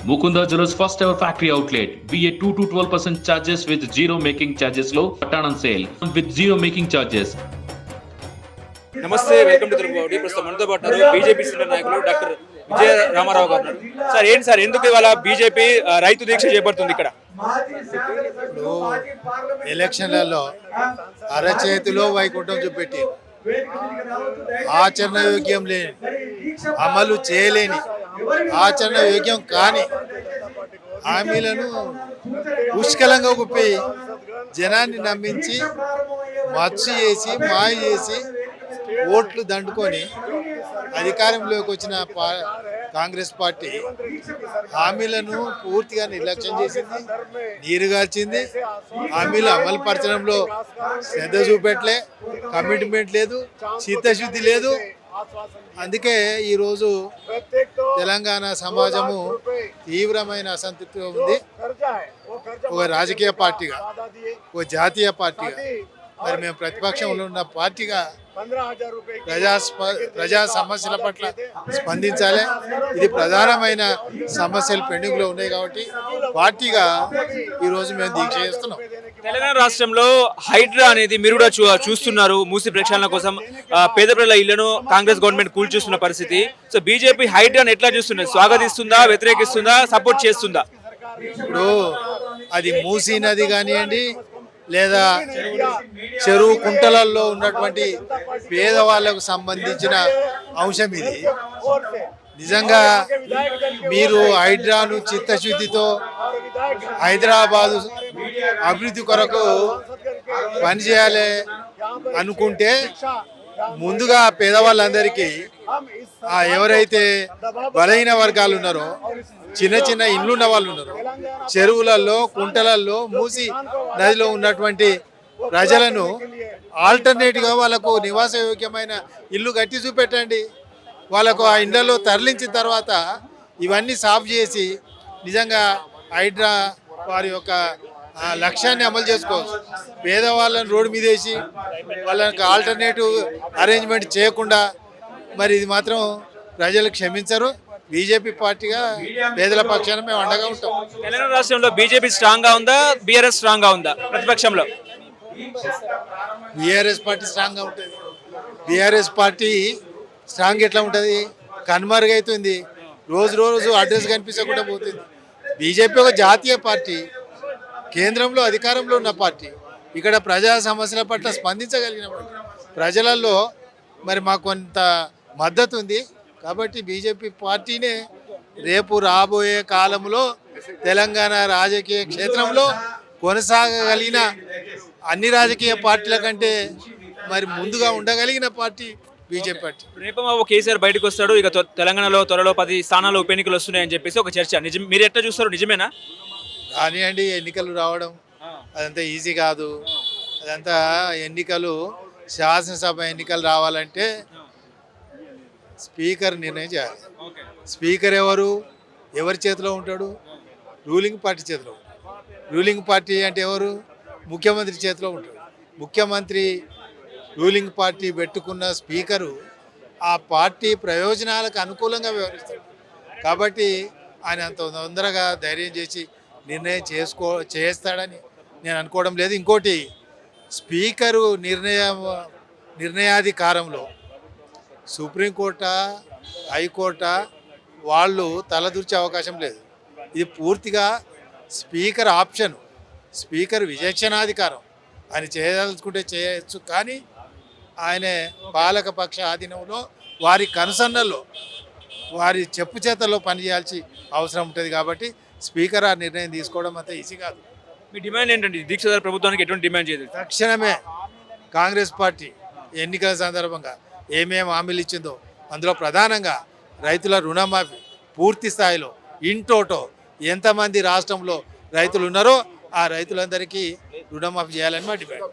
Mukunda Jewellers first ever factory outlet. BA 2 to 12% charges with zero making charges low. Pattern on sale with zero making charges. నమస్తే, welcome to Telugu body. ప్రస్తుతం మనతో పాటు BJP senior నాయకులు doctor విజయ రామారావు గారు. Sir ఏంటి sir, ఎందుకు ఇవాళ BJP రైతు దీక్ష చేపడుతుంది ఇక్కడ? ఎలక్షన్లలో అరచేతిలో వైకుంఠం చూపెట్టి ఆచరణ యోగ్యం లేని, అమలు చేయలేని, ఆచరణ యోగ్యం కాని హామీలను పుష్కలంగా గుప్పి జనాన్ని నమ్మించి మత్స్సు చేసి మాయ చేసి ఓట్లు దండుకొని అధికారంలోకి వచ్చిన కాంగ్రెస్ పార్టీ హామీలను పూర్తిగా నిర్లక్ష్యం చేసింది, నీరుగార్చింది. హామీలు అమలు పరచడంలో శ్రద్ధ చూపెట్టలే, కమిట్మెంట్ లేదు, చిత్తశుద్ధి లేదు. అందుకే ఈరోజు తెలంగాణ సమాజము తీవ్రమైన అసంతృప్తిగా ఉంది. ఒక రాజకీయ పార్టీగా, ఒక జాతీయ పార్టీగా, మరి మేము ప్రతిపక్షంలో ఉన్న పార్టీగా ప్రజా సమస్యల పట్ల స్పందించాలి. ఇది ప్రధానమైన సమస్యలు పెండింగ్లో ఉన్నాయి కాబట్టి పార్టీగా ఈరోజు మేము దీక్ష చేస్తున్నాం. తెలంగాణ రాష్ట్రంలో హైడ్రా అనేది మీరు కూడా చూస్తున్నారు. మూసి ప్రక్షాళన కోసం పేద ప్రజల ఇళ్లను కాంగ్రెస్ గవర్నమెంట్ కూల్చేస్తున్న పరిస్థితి. సో బీజేపీ హైడ్రాను ఎట్లా చూస్తున్నది? స్వాగతిస్తుందా, వ్యతిరేకిస్తుందా, సపోర్ట్ చేస్తుందా? ఇప్పుడు అది మూసీ నది కానివ్వండి, లేదా చెరువు కుంటలలో ఉన్నటువంటి పేదవాళ్లకు సంబంధించిన అంశం ఇది. నిజంగా మీరు హైడ్రాను చిత్తశుద్ధితో హైదరాబాదు అభివృద్ధి కొరకు పనిచేయాలి అనుకుంటే ముందుగా పేదవాళ్ళందరికీ ఎవరైతే బలహీన వర్గాలు ఉన్నారో, చిన్న చిన్న ఇండ్లు ఉన్న వాళ్ళు ఉన్నారు, చెరువులలో కుంటలలో మూసి నదిలో ఉన్నటువంటి ప్రజలను ఆల్టర్నేటివ్గా వాళ్ళకు నివాస యోగ్యమైన ఇల్లు కట్టి చూపెట్టండి. వాళ్ళకు ఆ ఇండ్లలో తరలించిన తర్వాత ఇవన్నీ సాఫ్ చేసి నిజంగా హైడ్రా వారి యొక్క లక్ష్యాన్ని అమలు చేసుకోవచ్చు. పేదవాళ్ళని రోడ్డు మీద వేసి వాళ్ళకి ఆల్టర్నేటివ్ అరేంజ్మెంట్ చేయకుండా మరి ఇది మాత్రం ప్రజలు క్షమించరు. బీజేపీ పార్టీగా పేదల పక్షాన మేము అండగా ఉంటాం. తెలంగాణ రాష్ట్రంలో బీజేపీ స్ట్రాంగ్ గా ఉందా, బీఆర్ఎస్ స్ట్రాంగ్ గా ఉందా? ప్రతిపక్షంలో బీఆర్ఎస్ పార్టీ స్ట్రాంగ్గా ఉంటుంది. బీఆర్ఎస్ పార్టీ స్ట్రాంగ్ ఎట్లా ఉంటుంది? కనుమరుగైతుంది, రోజు రోజు అడ్రస్ కనిపించకుండా పోతుంది. బీజేపీ ఒక జాతీయ పార్టీ, కేంద్రంలో అధికారంలో ఉన్న పార్టీ, ఇక్కడ ప్రజా సమస్యల పట్ల స్పందించగలిగిన ప్రజలలో మరి మాకు కొంత మద్దతు ఉంది. కాబట్టి బీజేపీ పార్టీనే రేపు రాబోయే కాలంలో తెలంగాణ రాజకీయ క్షేత్రంలో కొనసాగగలిగిన అన్ని రాజకీయ పార్టీల కంటే మరి ముందుగా ఉండగలిగిన పార్టీ బీజేపీ పార్టీ. రేపు కేసీఆర్ బయటకు వస్తాడు, ఇక తెలంగాణలో త్వరలో 10 స్థానాల్లో ఉప ఎన్నికలు వస్తున్నాయని చెప్పేసి ఒక చర్చ. మీరు ఎట్లా చూస్తారు? నిజమేనా? కానివ్వండి, ఎన్నికలు రావడం అదంతా ఈజీ కాదు. అదంతా ఎన్నికలు, శాసనసభ ఎన్నికలు రావాలంటే స్పీకర్ నిర్ణయం చేయాలి. స్పీకర్ ఎవరి చేతిలో ఉంటాడు? రూలింగ్ పార్టీ చేతిలో. రూలింగ్ పార్టీ అంటే ఎవరు? ముఖ్యమంత్రి చేతిలో ఉంటాడు. ముఖ్యమంత్రి రూలింగ్ పార్టీ పెట్టుకున్న స్పీకరు ఆ పార్టీ ప్రయోజనాలకు అనుకూలంగా వ్యవహరిస్తాడు. కాబట్టి ఆయన అంత తొందరగా ధైర్యం చేసి నిర్ణయం చేస్తాడని నేను అనుకోవడం లేదు. ఇంకోటి, స్పీకరు నిర్ణయాధికారంలో సుప్రీంకోర్టు, హైకోర్టు వాళ్ళు తలదూర్చే అవకాశం లేదు. ఇది పూర్తిగా స్పీకర్ ఆప్షన్, స్పీకర్ విచక్షణాధికారం. ఆయన చేయదలుచుకుంటే చేయొచ్చు, కానీ ఆయన పాలకపక్ష ఆధీనంలో వారి కనుసన్నల్లో వారి చెప్పు చేతల్లో పనిచేయాల్సి అవసరం ఉంటుంది. కాబట్టి స్పీకర్ ఆ నిర్ణయం తీసుకోవడం అంత ఈజీ కాదు. మీ డిమాండ్ ఏంటండి? దీక్షదారు ప్రభుత్వానికి ఎటువంటి డిమాండ్ చేయదు? తక్షణమే కాంగ్రెస్ పార్టీ ఎన్నికల సందర్భంగా ఏమేమి హామీలు ఇచ్చిందో అందులో ప్రధానంగా రైతుల రుణమాఫీ పూర్తి స్థాయిలో ఇంటోటో ఎంతమంది రాష్ట్రంలో రైతులు ఉన్నారో ఆ రైతులందరికీ రుణమాఫీ చేయాలని మా డిమాండ్.